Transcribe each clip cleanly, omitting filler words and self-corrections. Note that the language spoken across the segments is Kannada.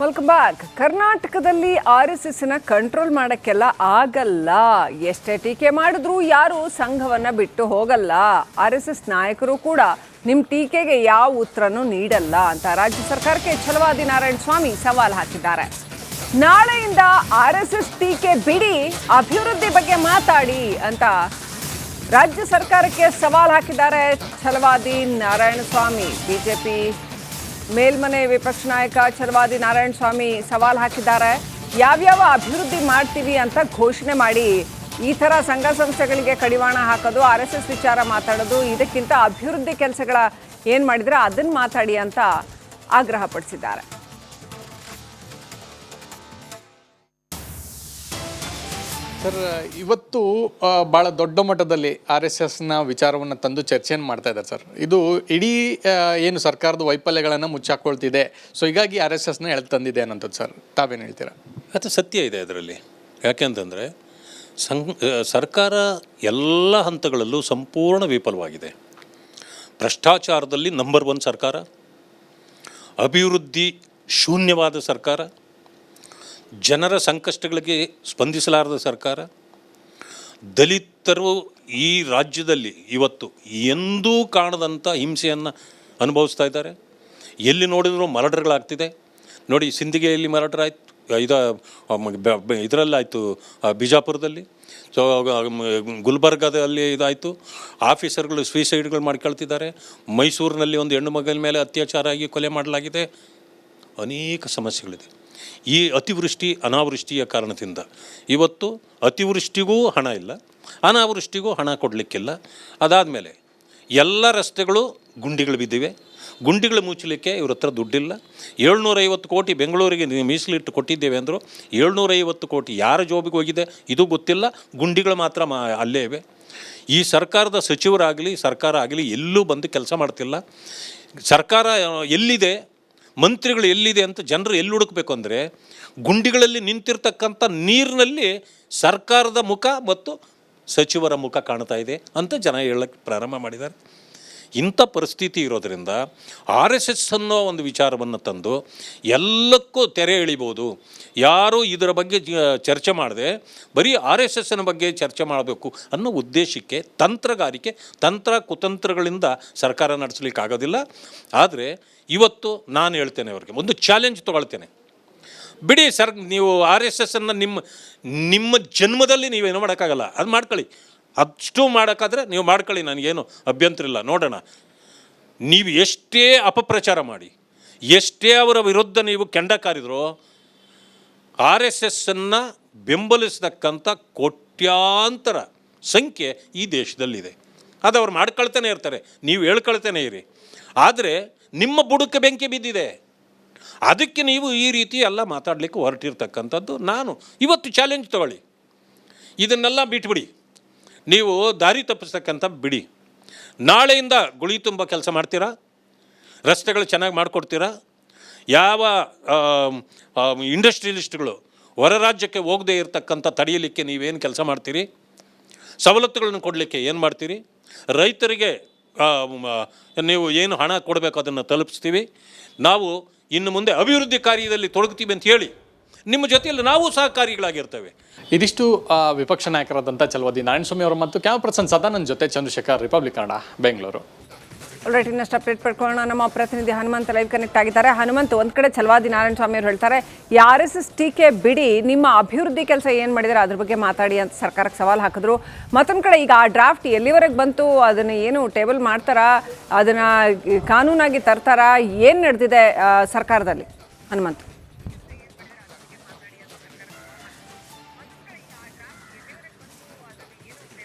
Welcome back. ಕರ್ನಾಟಕದಲ್ಲಿ RSSನ ಕಂಟ್ರೋಲ್ ಮಾಡೋಕ್ಕೆಲ್ಲ ಆಗಲ್ಲ. ಎಷ್ಟೇ ಟೀಕೆ ಮಾಡಿದ್ರೂ ಯಾರು ಸಂಘವನ್ನ ಬಿಟ್ಟು ಹೋಗಲ್ಲ. RSS ನಾಯಕರು ಕೂಡ ನಿಮ್ಮ ಟೀಕೆಗೆ ಯಾವ ಉತ್ತರನೂ ನೀಡಲ್ಲ ಅಂತ ರಾಜ್ಯ ಸರ್ಕಾರಕ್ಕೆ ಛಲವಾದಿ ನಾರಾಯಣ ಸ್ವಾಮಿ ಸವಾಲ್ ಹಾಕಿದ್ದಾರೆ. ನಾಳೆಯಿಂದ RSS ಟೀಕೆ ಬಿಡಿ, ಅಭಿವೃದ್ಧಿ ಬಗ್ಗೆ ಮಾತಾಡಿ ಅಂತ ರಾಜ್ಯ ಸರ್ಕಾರಕ್ಕೆ ಸವಾಲ್ ಹಾಕಿದ್ದಾರೆ ಛಲವಾದಿ ನಾರಾಯಣ ಸ್ವಾಮಿ. ಬಿಜೆಪಿ ಮೇಲ್ಮನೆ ವಿಪಕ್ಷ ನಾಯಕ ಛಲವಾದಿ ನಾರಾಯಣ ಸ್ವಾಮಿ ಸವಾಲ್ ಹಾಕಿದ್ದಾರೆ. ಯಾವ್ಯಾವ ಅಭಿವೃದ್ಧಿ ಮಾಡ್ತೀವಿ ಅಂತ ಘೋಷಣೆ ಮಾಡಿ, ಈ ಥರ ಸಂಘ ಸಂಸ್ಥೆಗಳಿಗೆ ಕಡಿವಾಣ ಹಾಕೋದು, RSS ವಿಚಾರ ಮಾತಾಡೋದು, ಇದಕ್ಕಿಂತ ಅಭಿವೃದ್ಧಿ ಕೆಲಸಗಳ ಏನು ಮಾಡಿದ್ರೆ ಅದನ್ನು ಮಾತಾಡಿ ಅಂತ ಆಗ್ರಹ ಪಡಿಸಿದ್ದಾರೆ. ಸರ್, ಇವತ್ತು ಭಾಳ ದೊಡ್ಡ ಮಟ್ಟದಲ್ಲಿ RSSನ ವಿಚಾರವನ್ನು ತಂದು ಚರ್ಚೆಯನ್ನು ಮಾಡ್ತಾ ಇದ್ದಾರೆ ಸರ್. ಇದು ಇಡೀ ಏನು ಸರ್ಕಾರದ ವೈಫಲ್ಯಗಳನ್ನು ಮುಚ್ಚಾಕೊಳ್ತಿದೆ. ಸೊ ಹೀಗಾಗಿ RSSನ ಎಳೆದು ತಂದಿದೆ ಅನ್ನೋಂಥದ್ದು ಸರ್, ತಾವೇನು ಹೇಳ್ತೀರಾ? ಅದು ಸತ್ಯ ಇದೆ ಅದರಲ್ಲಿ. ಯಾಕೆಂತಂದರೆ ಸರ್ಕಾರ ಎಲ್ಲ ಹಂತಗಳಲ್ಲೂ ಸಂಪೂರ್ಣ ವಿಫಲವಾಗಿದೆ. ಭ್ರಷ್ಟಾಚಾರದಲ್ಲಿ ನಂಬರ್ 1 ಸರ್ಕಾರ, ಅಭಿವೃದ್ಧಿ ಶೂನ್ಯವಾದ ಸರ್ಕಾರ, ಜನರ ಸಂಕಷ್ಟಗಳಿಗೆ ಸ್ಪಂದಿಸಲಾರದ ಸರ್ಕಾರ, ದಲಿತರು ಈ ರಾಜ್ಯದಲ್ಲಿ ಇವತ್ತು ಎಂದೂ ಕಾಣದಂಥ ಹಿಂಸೆಯನ್ನು ಅನುಭವಿಸ್ತಾ ಇದ್ದಾರೆ. ಎಲ್ಲಿ ನೋಡಿದರೂ ಮರ್ಡರ್ಗಳಾಗ್ತಿದೆ. ನೋಡಿ, ಸಿಂದಗಿಯಲ್ಲಿ ಮರ್ಡರ್ ಆಯಿತು, ಇದರಲ್ಲಾಯಿತು, ಬಿಜಾಪುರದಲ್ಲಿ, ಸೊ ಗುಲ್ಬರ್ಗಾದಲ್ಲಿ ಇದಾಯಿತು. ಆಫೀಸರ್ಗಳು ಸೂಸೈಡ್ಗಳು ಮಾಡ್ಕೊಳ್ತಿದ್ದಾರೆ. ಮೈಸೂರಿನಲ್ಲಿ ಒಂದು ಹೆಣ್ಣು ಮಗನ ಮೇಲೆ ಅತ್ಯಾಚಾರ ಆಗಿ ಕೊಲೆ ಮಾಡಲಾಗಿದೆ. ಅನೇಕ ಸಮಸ್ಯೆಗಳಿದೆ. ಈ ಅತಿವೃಷ್ಟಿ ಅನಾವೃಷ್ಟಿಯ ಕಾರಣದಿಂದ ಇವತ್ತು ಅತಿವೃಷ್ಟಿಗೂ ಹಣ ಇಲ್ಲ, ಅನಾವೃಷ್ಟಿಗೂ ಹಣ ಕೊಡಲಿಕ್ಕಿಲ್ಲ. ಅದಾದಮೇಲೆ ಎಲ್ಲ ರಸ್ತೆಗಳು ಗುಂಡಿಗಳು ಬಿದ್ದಿವೆ. ಗುಂಡಿಗಳು ಮುಚ್ಚಲಿಕ್ಕೆ ಇವ್ರ ಹತ್ರ ದುಡ್ಡಿಲ್ಲ. 750 ಕೋಟಿ ಬೆಂಗಳೂರಿಗೆ ಮೀಸಲಿಟ್ಟು ಕೊಟ್ಟಿದ್ದೇವೆ ಅಂದರು. 750 ಕೋಟಿ ಯಾರ ಜೋಬಿಗೆ ಹೋಗಿದೆ ಇದು ಗೊತ್ತಿಲ್ಲ. ಗುಂಡಿಗಳು ಮಾತ್ರ ಅಲ್ಲೇ ಇವೆ. ಈ ಸರ್ಕಾರದ ಸಚಿವರಾಗಲಿ ಸರ್ಕಾರ ಆಗಲಿ ಎಲ್ಲೂ ಬಂದು ಕೆಲಸ ಮಾಡ್ತಿಲ್ಲ. ಸರ್ಕಾರ ಎಲ್ಲಿದೆ, ಮಂತ್ರಿಗಳು ಎಲ್ಲಿದೆ ಅಂತ ಜನರು ಎಲ್ಲಿ ಹುಡುಕಬೇಕು ಅಂದರೆ, ಗುಂಡಿಗಳಲ್ಲಿ ನಿಂತಿರ್ತಕ್ಕಂಥ ನೀರಿನಲ್ಲಿ ಸರ್ಕಾರದ ಮುಖ ಮತ್ತು ಸಚಿವರ ಮುಖ ಕಾಣ್ತಾ ಇದೆ ಅಂತ ಜನ ಹೇಳಕ್ಕೆ ಪ್ರಾರಂಭ ಮಾಡಿದ್ದಾರೆ. ಇಂಥ ಪರಿಸ್ಥಿತಿ ಇರೋದರಿಂದ RSS ಅನ್ನೋ ಒಂದು ವಿಚಾರವನ್ನು ತಂದು ಎಲ್ಲಕ್ಕೂ ತೆರೆ ಎಳಿಬೋದು. ಯಾರೂ ಇದರ ಬಗ್ಗೆ ಚರ್ಚೆ ಮಾಡದೆ ಬರೀ RSSನ ಬಗ್ಗೆ ಚರ್ಚೆ ಮಾಡಬೇಕು ಅನ್ನೋ ಉದ್ದೇಶಕ್ಕೆ ತಂತ್ರ ಕುತಂತ್ರಗಳಿಂದ ಸರ್ಕಾರ ನಡೆಸಲಿಕ್ಕಾಗೋದಿಲ್ಲ. ಆದರೆ ಇವತ್ತು ನಾನು ಹೇಳ್ತೇನೆ, ಅವ್ರಿಗೆ ಒಂದು ಚಾಲೆಂಜ್ ತೊಗೊಳ್ತೇನೆ. ಬಿಡಿ ಸರ್, ನೀವು RSSನ್ನು ನಿಮ್ಮ ಜನ್ಮದಲ್ಲಿ ನೀವೇನು ಮಾಡೋಕ್ಕಾಗಲ್ಲ, ಅದು ಮಾಡ್ಕೊಳ್ಳಿ. ಅಷ್ಟು ಮಾಡೋಕ್ಕಾದ್ರೆ ನೀವು ಮಾಡ್ಕೊಳ್ಳಿ, ನನಗೇನು ಅಭ್ಯಂತರ ಇಲ್ಲ. ನೋಡೋಣ, ನೀವು ಎಷ್ಟೇ ಅಪಪ್ರಚಾರ ಮಾಡಿ, ಎಷ್ಟೇ ಅವರ ವಿರುದ್ಧ ನೀವು ಕೆಂಡ ಕಾರಿದ್ರೋ, RSSನ್ನು ಬೆಂಬಲಿಸತಕ್ಕಂಥ ಕೋಟ್ಯಾಂತರ ಸಂಖ್ಯೆ ಈ ದೇಶದಲ್ಲಿದೆ. ಅದು ಅವ್ರು ಮಾಡ್ಕೊಳ್ತಾನೆ ಇರ್ತಾರೆ, ನೀವು ಹೇಳ್ಕೊಳ್ತಾನೆ ಇರಿ. ಆದರೆ ನಿಮ್ಮ ಬುಡಕ್ಕೆ ಬೆಂಕಿ ಬಿದ್ದಿದೆ. ಅದಕ್ಕೆ ನೀವು ಈ ರೀತಿ ಎಲ್ಲ ಮಾತಾಡಲಿಕ್ಕೆ ಹೊರಟಿರ್ತಕ್ಕಂಥದ್ದು. ನಾನು ಇವತ್ತು ಚಾಲೆಂಜ್ ತಗೊಳ್ಳಿ, ಇದನ್ನೆಲ್ಲ ಬಿಟ್ಬಿಡಿ, ನೀವು ದಾರಿ ತಪ್ಪಿಸ್ತಕ್ಕಂಥ ಬಿಡಿ. ನಾಳೆಯಿಂದ ಗುಳಿ ತುಂಬ ಕೆಲಸ ಮಾಡ್ತೀರಾ, ರಸ್ತೆಗಳು ಚೆನ್ನಾಗಿ ಮಾಡಿಕೊಡ್ತೀರಾ. ಯಾವ ಇಂಡಸ್ಟ್ರಿಯಲಿಸ್ಟ್ಗಳು ಹೊರ ರಾಜ್ಯಕ್ಕೆ ಹೋಗದೇ ಇರತಕ್ಕಂಥ ತಡೆಯಲಿಕ್ಕೆ ನೀವೇನು ಕೆಲಸ ಮಾಡ್ತೀರಿ, ಸವಲತ್ತುಗಳನ್ನು ಕೊಡಲಿಕ್ಕೆ ಏನು ಮಾಡ್ತೀರಿ, ರೈತರಿಗೆ ನೀವು ಏನು ಹಣ ಕೊಡಬೇಕು ಅದನ್ನು ತಲುಪಿಸ್ತೀವಿ. ನಾವು ಇನ್ನು ಮುಂದೆ ಅಭಿವೃದ್ಧಿ ಕಾರ್ಯದಲ್ಲಿ ತೊಡಗ್ತೀವಿ ಅಂತ ಹೇಳಿ ನಿಮ್ಮ ಜೊತೆಯಲ್ಲಿ ನಾವು ಸಹಕಾರಿಗಳಾಗಿರ್ತೇವೆ. ಇದಿಷ್ಟು ವಿಪಕ್ಷ ನಾಯಕರಾದಂಥ ಛಲವಾದಿ ನಾರಾಯಣ ಸ್ವಾಮಿ ಅವರು ಮತ್ತು ಕ್ಯಾಮ್ ಪರ್ಸನ್ ಸದಾನಂದ್ ಜೊತೆ ಚಂದ್ರಶೇಖರ್, ರಿಪಬ್ಲಿಕ್ ಕನ್ನಡ, ಬೆಂಗಳೂರು. ಆಲ್ರೈಟ್, ಇನ್ನಷ್ಟು ಅಪ್ಡೇಟ್ ಪಡ್ಕೊಳ್ಳೋಣ. ನಮ್ಮ ಪ್ರತಿನಿಧಿ ಹನುಮಂತ್ ಲೈವ್ ಕನೆಕ್ಟ್ ಆಗಿದ್ದಾರೆ. ಹನುಮಂತ್, ಒಂದು ಕಡೆ ಛಲವಾದಿ ನಾರಾಯಣ ಸ್ವಾಮಿ ಅವರು ಹೇಳ್ತಾರೆ, ಈ RSS ಟೀಕೆ ಬಿಡಿ, ನಿಮ್ಮ ಅಭಿವೃದ್ಧಿ ಕೆಲಸ ಏನು ಮಾಡಿದರೆ ಅದ್ರ ಬಗ್ಗೆ ಮಾತಾಡಿ ಅಂತ ಸರ್ಕಾರಕ್ಕೆ ಸವಾಲು ಹಾಕಿದ್ರು. ಮತ್ತೊಂದು ಕಡೆ ಈಗ ಆ ಡ್ರಾಫ್ಟ್ ಎಲ್ಲಿವರೆಗೆ ಬಂತು, ಅದನ್ನು ಏನು ಟೇಬಲ್ ಮಾಡ್ತಾರಾ, ಅದನ್ನು ಕಾನೂನಾಗಿ ತರ್ತಾರಾ, ಏನು ನಡೆದಿದೆ ಸರ್ಕಾರದಲ್ಲಿ ಹನುಮಂತ್?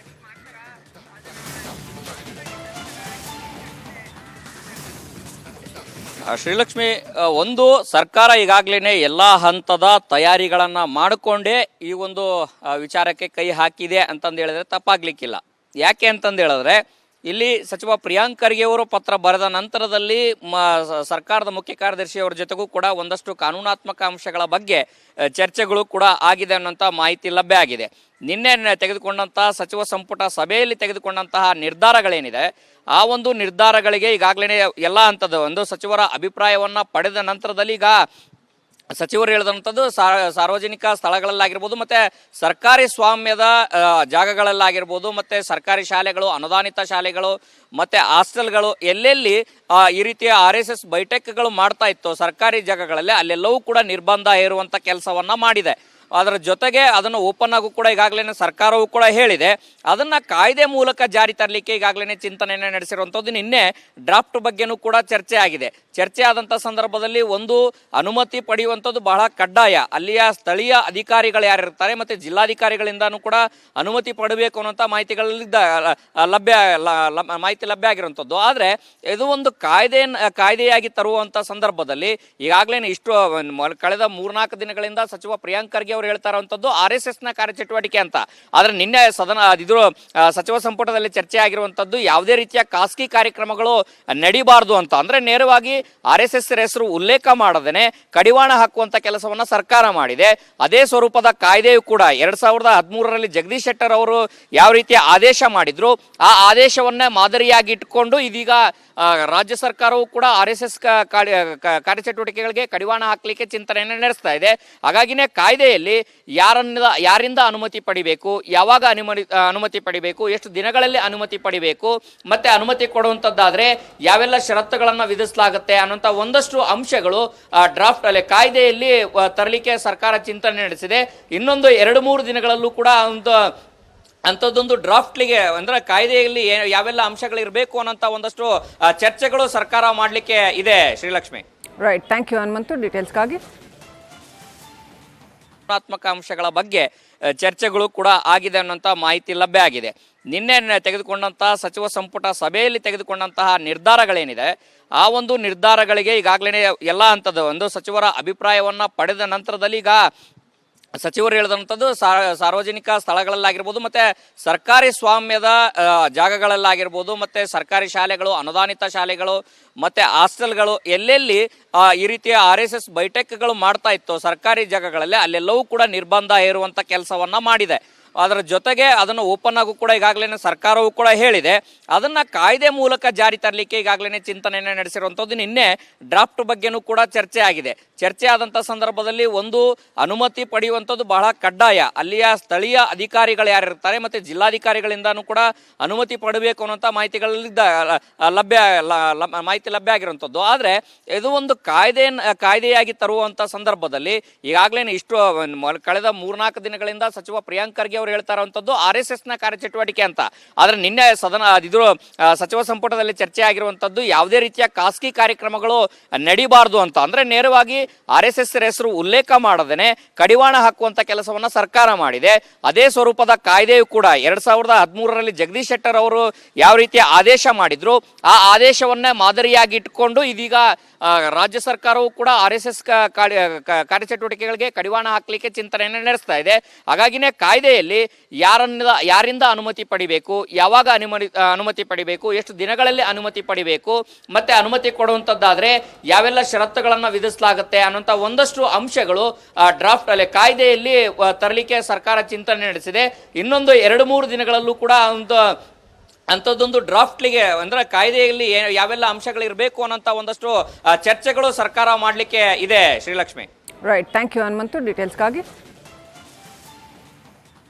ಶ್ರೀಲಕ್ಷ್ಮಿ, ಒಂದು ಸರ್ಕಾರ ಈಗಾಗಲೇ ಎಲ್ಲ ಹಂತದ ತಯಾರಿಗಳನ್ನು ಮಾಡಿಕೊಂಡೇ ಈ ಒಂದು ವಿಚಾರಕ್ಕೆ ಕೈ ಹಾಕಿದೆ ಅಂತಂದು ಹೇಳಿದ್ರೆ ತಪ್ಪಾಗ್ಲಿಕ್ಕಿಲ್ಲ. ಯಾಕೆ ಅಂತಂದು ಹೇಳಿದ್ರೆ, ಇಲ್ಲಿ ಸಚಿವ ಪ್ರಿಯಾಂಕ್ ಖರ್ಗೆ ಅವರು ಪತ್ರ ಬರೆದ ನಂತರದಲ್ಲಿ ಸರ್ಕಾರದ ಮುಖ್ಯ ಕಾರ್ಯದರ್ಶಿಯವರ ಜೊತೆಗೂ ಕೂಡ ಒಂದಷ್ಟು ಕಾನೂನಾತ್ಮಕ ಅಂಶಗಳ ಬಗ್ಗೆ ಚರ್ಚೆಗಳು ಕೂಡ ಆಗಿದೆ ಅನ್ನೋಂಥ ಮಾಹಿತಿ ಲಭ್ಯ ಆಗಿದೆ. ನಿನ್ನೆ ತೆಗೆದುಕೊಂಡಂತಹ ಸಚಿವ ಸಂಪುಟ ಸಭೆಯಲ್ಲಿ ತೆಗೆದುಕೊಂಡಂತಹ ನಿರ್ಧಾರಗಳೇನಿದೆ, ಆ ಒಂದು ನಿರ್ಧಾರಗಳಿಗೆ ಈಗಾಗಲೇ ಎಲ್ಲ ಹಂತದ ಒಂದು ಸಚಿವರ ಅಭಿಪ್ರಾಯವನ್ನ ಪಡೆದ ನಂತರದಲ್ಲಿ ಈಗ ಸಚಿವರು ಹೇಳಿದಂಥದ್ದು ಸಾರ್ವಜನಿಕ ಸ್ಥಳಗಳಲ್ಲಾಗಿರ್ಬೋದು ಮತ್ತೆ ಸರ್ಕಾರಿ ಸ್ವಾಮ್ಯದ ಜಾಗಗಳಲ್ಲಾಗಿರ್ಬೋದು ಮತ್ತೆ ಸರ್ಕಾರಿ ಶಾಲೆಗಳು, ಅನುದಾನಿತ ಶಾಲೆಗಳು ಮತ್ತೆ ಹಾಸ್ಟೆಲ್ಗಳು ಎಲ್ಲೆಲ್ಲಿ ಈ ರೀತಿಯ RSS ಬೈಠಕ್ಗಳು ಮಾಡ್ತಾ ಇತ್ತು ಸರ್ಕಾರಿ ಜಾಗಗಳಲ್ಲಿ ಅಲ್ಲೆಲ್ಲವೂ ಕೂಡ ನಿರ್ಬಂಧ ಹೇರುವಂತ ಕೆಲಸವನ್ನ ಮಾಡಿದೆ. ಅದರ ಜೊತೆಗೆ ಅದನ್ನು ಓಪನ್ ಆಗು ಕೂಡ ಈಗಾಗಲೇ ಸರ್ಕಾರವು ಕೂಡ ಹೇಳಿದೆ. ಅದನ್ನ ಕಾಯ್ದೆ ಮೂಲಕ ಜಾರಿ ತರಲಿಕ್ಕೆ ಈಗಾಗಲೇ ಚಿಂತನೆಯನ್ನು ನಡೆಸಿರುವಂಥದ್ದು. ನಿನ್ನೆ ಡ್ರಾಫ್ಟ್ ಬಗ್ಗೆನೂ ಕೂಡ ಚರ್ಚೆ ಆಗಿದೆ. ಚರ್ಚೆ ಆದಂಥ ಸಂದರ್ಭದಲ್ಲಿ ಒಂದು ಅನುಮತಿ ಪಡೆಯುವಂಥದ್ದು ಬಹಳ ಕಡ್ಡಾಯ. ಅಲ್ಲಿಯ ಸ್ಥಳೀಯ ಅಧಿಕಾರಿಗಳು ಯಾರಿರ್ತಾರೆ ಮತ್ತೆ ಜಿಲ್ಲಾಧಿಕಾರಿಗಳಿಂದಾನು ಕೂಡ ಅನುಮತಿ ಪಡಬೇಕು ಅನ್ನೋಂಥ ಮಾಹಿತಿಗಳಿಂದ ಮಾಹಿತಿ ಲಭ್ಯ ಆಗಿರುವಂಥದ್ದು. ಆದರೆ ಇದು ಒಂದು ಕಾಯ್ದೆಯಾಗಿ ತರುವಂಥ ಸಂದರ್ಭದಲ್ಲಿ ಈಗಾಗಲೇ ಇಷ್ಟು ಕಳೆದ 3-4 ದಿನಗಳಿಂದ ಸಚಿವ ಪ್ರಿಯಾಂಕ್ ಖರ್ಗೆ ಅವರು ಹೇಳ್ತಾ ಇರುವಂತದ್ದು RSS ನ ಕಾರ್ಯಚಟುವಟಿಕೆ ಅಂತ. ಆದ್ರೆ ನಿನ್ನೆ ಸಚಿವ ಸಂಪುಟದಲ್ಲಿ ಚರ್ಚೆ ಆಗಿರುವಂತದ್ದು ಯಾವುದೇ ರೀತಿಯ ಖಾಸಗಿ ಕಾರ್ಯಕ್ರಮಗಳು ನಡೀಬಾರದು ಅಂತ. ಅಂದ್ರೆ ನೇರವಾಗಿ RSS ಹೆಸರು ಉಲ್ಲೇಖ ಮಾಡದೇನೆ ಕಡಿವಾಣ ಹಾಕುವಂತ ಕೆಲಸವನ್ನ ಸರ್ಕಾರ ಮಾಡಿದೆ. ಅದೇ ಸ್ವರೂಪದ ಕಾಯ್ದೆಯು ಕೂಡ 2013ರಲ್ಲಿ ಜಗದೀಶ್ ಶೆಟ್ಟರ್ ಅವರು ಯಾವ ರೀತಿಯ ಆದೇಶ ಮಾಡಿದ್ರು ಆ ಆದೇಶವನ್ನ ಮಾದರಿಯಾಗಿ ಇಟ್ಕೊಂಡು ಇದೀಗ ರಾಜ್ಯ ಸರ್ಕಾರವು ಕೂಡ RSS ಕಾರ್ಯಚಟುವಟಿಕೆಗಳಿಗೆ ಕಡಿವಾಣ ಹಾಕಲಿಕ್ಕೆ ಚಿಂತನೆಯನ್ನು ನಡೆಸ್ತಾ ಇದೆ. ಹಾಗಾಗಿನೇ ಕಾಯ್ದೆಯಲ್ಲಿ ಯಾರಿಂದ ಅನುಮತಿ ಪಡಿಬೇಕು, ಯಾವಾಗ ಅನುಮತಿ ಪಡಿಬೇಕು, ಎಷ್ಟು ದಿನಗಳಲ್ಲಿ ಅನುಮತಿ ಪಡಿಬೇಕು, ಮತ್ತೆ ಅನುಮತಿ ಕೊಡುವಂತದ್ದಾದ್ರೆ ಯಾವೆಲ್ಲ ಷರತ್ತುಗಳನ್ನ ವಿಧಿಸಲಾಗುತ್ತೆ ಅನ್ನೋಂಥ ಒಂದಷ್ಟು ಅಂಶಗಳು ಡ್ರಾಫ್ಟ್ ಅಲ್ಲಿ ಕಾಯ್ದೆಯಲ್ಲಿ ತರಲಿಕ್ಕೆ ಸರ್ಕಾರ ಚಿಂತನೆ ನಡೆಸಿದೆ. ಇನ್ನೊಂದು 2-3 ದಿನಗಳಲ್ಲೂ ಕೂಡ ಅಂಥದ್ದೊಂದು ಡ್ರಾಫ್ಟ್ಲಿಗೆ ಅಂದ್ರೆ ಕಾಯ್ದೆಯಲ್ಲಿ ಯಾವೆಲ್ಲ ಅಂಶಗಳು ಇರಬೇಕು ಅನ್ನೋಂಥ ಒಂದಷ್ಟು ಚರ್ಚೆಗಳು ಸರ್ಕಾರ ಮಾಡಲಿಕ್ಕೆ ಇದೆ. Shrilakshmi, right, thank you Hanumanthu ಡೀಟೇಲ್ಸ್ಗಾಗಿ. ಗುಣಾತ್ಮಕ ಅಂಶಗಳ ಬಗ್ಗೆ ಚರ್ಚೆಗಳು ಕೂಡ ಆಗಿದೆ ಅನ್ನೋಂಥ ಮಾಹಿತಿ ಲಭ್ಯ ಆಗಿದೆ. ನಿನ್ನೆ ತೆಗೆದುಕೊಂಡಂತಹ ಸಚಿವ ಸಂಪುಟ ಸಭೆಯಲ್ಲಿ ತೆಗೆದುಕೊಂಡಂತಹ ನಿರ್ಧಾರಗಳೇನಿದೆ ಆ ಒಂದು ನಿರ್ಧಾರಗಳಿಗೆ ಈಗಾಗಲೇ ಎಲ್ಲ ಹಂತದ ಒಂದು ಸಚಿವರ ಅಭಿಪ್ರಾಯವನ್ನ ಪಡೆದ ನಂತರದಲ್ಲಿ ಈಗ ಸಚಿವರು ಹೇಳಿದಂಥದ್ದು ಸಾರ್ವಜನಿಕ ಸ್ಥಳಗಳಲ್ಲಾಗಿರ್ಬೋದು ಮತ್ತೆ ಸರ್ಕಾರಿ ಸ್ವಾಮ್ಯದ ಜಾಗಗಳಲ್ಲಾಗಿರ್ಬೋದು ಮತ್ತೆ ಸರ್ಕಾರಿ ಶಾಲೆಗಳು, ಅನುದಾನಿತ ಶಾಲೆಗಳು ಮತ್ತೆ ಹಾಸ್ಟೆಲ್ಗಳು ಎಲ್ಲೆಲ್ಲಿ ಈ ರೀತಿಯ RSS ಬೈಠಕ್ಗಳು ಮಾಡ್ತಾ ಇತ್ತು ಸರ್ಕಾರಿ ಜಾಗಗಳಲ್ಲಿ ಅಲ್ಲೆಲ್ಲವೂ ಕೂಡ ನಿರ್ಬಂಧ ಹೇರುವಂತ ಕೆಲಸವನ್ನ ಮಾಡಿದೆ. ಅದರ ಜೊತೆಗೆ ಅದನ್ನು ಓಪನ್ ಆಗು ಕೂಡ ಈಗಾಗಲೇ ಸರ್ಕಾರವು ಕೂಡ ಹೇಳಿದೆ. ಅದನ್ನ ಕಾಯ್ದೆ ಮೂಲಕ ಜಾರಿ ತರಲಿಕ್ಕೆ ಈಗಾಗಲೇ ಚಿಂತನೆಯನ್ನು ನಡೆಸಿರುವಂಥದ್ದು. ನಿನ್ನೆ ಡ್ರಾಫ್ಟ್ ಬಗ್ಗೆನೂ ಕೂಡ ಚರ್ಚೆ ಆಗಿದೆ. ಚರ್ಚೆ ಆದಂಥ ಸಂದರ್ಭದಲ್ಲಿ ಒಂದು ಅನುಮತಿ ಪಡೆಯುವಂಥದ್ದು ಬಹಳ ಕಡ್ಡಾಯ. ಅಲ್ಲಿಯ ಸ್ಥಳೀಯ ಅಧಿಕಾರಿಗಳು ಯಾರಿರ್ತಾರೆ ಮತ್ತೆ ಜಿಲ್ಲಾಧಿಕಾರಿಗಳಿಂದಾನು ಕೂಡ ಅನುಮತಿ ಪಡಬೇಕು ಅನ್ನೋಂಥ ಮಾಹಿತಿಗಳಿಂದ ಮಾಹಿತಿ ಲಭ್ಯ ಆಗಿರುವಂಥದ್ದು. ಆದರೆ ಇದು ಒಂದು ಕಾಯ್ದೆಯಾಗಿ ತರುವಂಥ ಸಂದರ್ಭದಲ್ಲಿ ಈಗಾಗಲೇ ಇಷ್ಟು ಕಳೆದ 3-4 ದಿನಗಳಿಂದ ಸಚಿವ ಪ್ರಿಯಾಂಕ್ ಖರ್ಗೆ ಅವರು ಹೇಳ್ತಾ ಇರುವಂತದ್ದು RSS ನ ಕಾರ್ಯಚಟುವಟಿಕೆ ಅಂತ. ಆದ್ರೆ ನಿನ್ನೆ ಸಚಿವ ಸಂಪುಟದಲ್ಲಿ ಚರ್ಚೆ ಆಗಿರುವಂತದ್ದು ಯಾವುದೇ ರೀತಿಯ ಖಾಸಗಿ ಕಾರ್ಯಕ್ರಮಗಳು ನಡೀಬಾರದು ಅಂತ. ಅಂದ್ರೆ ನೇರವಾಗಿ RSS ಹೆಸರು ಉಲ್ಲೇಖ ಮಾಡದೇನೆ ಕಡಿವಾಣ ಹಾಕುವಂತ ಕೆಲಸವನ್ನ ಸರ್ಕಾರ ಮಾಡಿದೆ. ಅದೇ ಸ್ವರೂಪದ ಕಾಯ್ದೆಯು ಕೂಡ 2013ರಲ್ಲಿ ಜಗದೀಶ್ ಶೆಟ್ಟರ್ ಅವರು ಯಾವ ರೀತಿಯ ಆದೇಶ ಮಾಡಿದ್ರು ಆ ಆದೇಶವನ್ನ ಮಾದರಿಯಾಗಿ ಇಟ್ಕೊಂಡು ಇದೀಗ ರಾಜ್ಯ ಸರ್ಕಾರವು ಕೂಡ RSS ಕಾರ್ಯಚಟುವಟಿಕೆಗಳಿಗೆ ಕಡಿವಾಣ ಹಾಕಲಿಕ್ಕೆ ಚಿಂತನೆಯನ್ನು ನಡೆಸ್ತಾ ಇದೆ. ಹಾಗಾಗಿನೇ ಕಾಯ್ದೆಯಲ್ಲಿ ಯಾರಿಂದ ಅನುಮತಿ ಪಡಿಬೇಕು, ಯಾವಾಗ ಅನುಮತಿ ಪಡಿಬೇಕು, ಎಷ್ಟು ದಿನಗಳಲ್ಲಿ ಅನುಮತಿ ಪಡಿಬೇಕು, ಮತ್ತೆ ಅನುಮತಿ ಕೊಡುವಂತದ್ದಾದ್ರೆ ಯಾವೆಲ್ಲ ಷರತ್ತುಗಳನ್ನ ವಿಧಿಸಲಾಗುತ್ತೆ ಅನ್ನೋಂಥ ಒಂದಷ್ಟು ಅಂಶಗಳು ಡ್ರಾಫ್ಟ್ ಅಲ್ಲಿ ಕಾಯ್ದೆಯಲ್ಲಿ ತರಲಿಕ್ಕೆ ಸರ್ಕಾರ ಚಿಂತನೆ ನಡೆಸಿದೆ. ಇನ್ನೊಂದು 2-3 ದಿನಗಳಲ್ಲೂ ಕೂಡ ಅಂಥದ್ದೊಂದು ಡ್ರಾಫ್ಟ್ಲಿಗೆ ಅಂದ್ರೆ ಕಾಯ್ದೆಯಲ್ಲಿ ಯಾವೆಲ್ಲ ಅಂಶಗಳು ಇರಬೇಕು ಅನ್ನೋಂಥ ಒಂದಷ್ಟು ಚರ್ಚೆಗಳು ಸರ್ಕಾರ ಮಾಡಲಿಕ್ಕೆ ಇದೆ. Shrilakshmi, right, thank you Hanumanthu ಡೀಟೇಲ್ಸ್ಗಾಗಿ.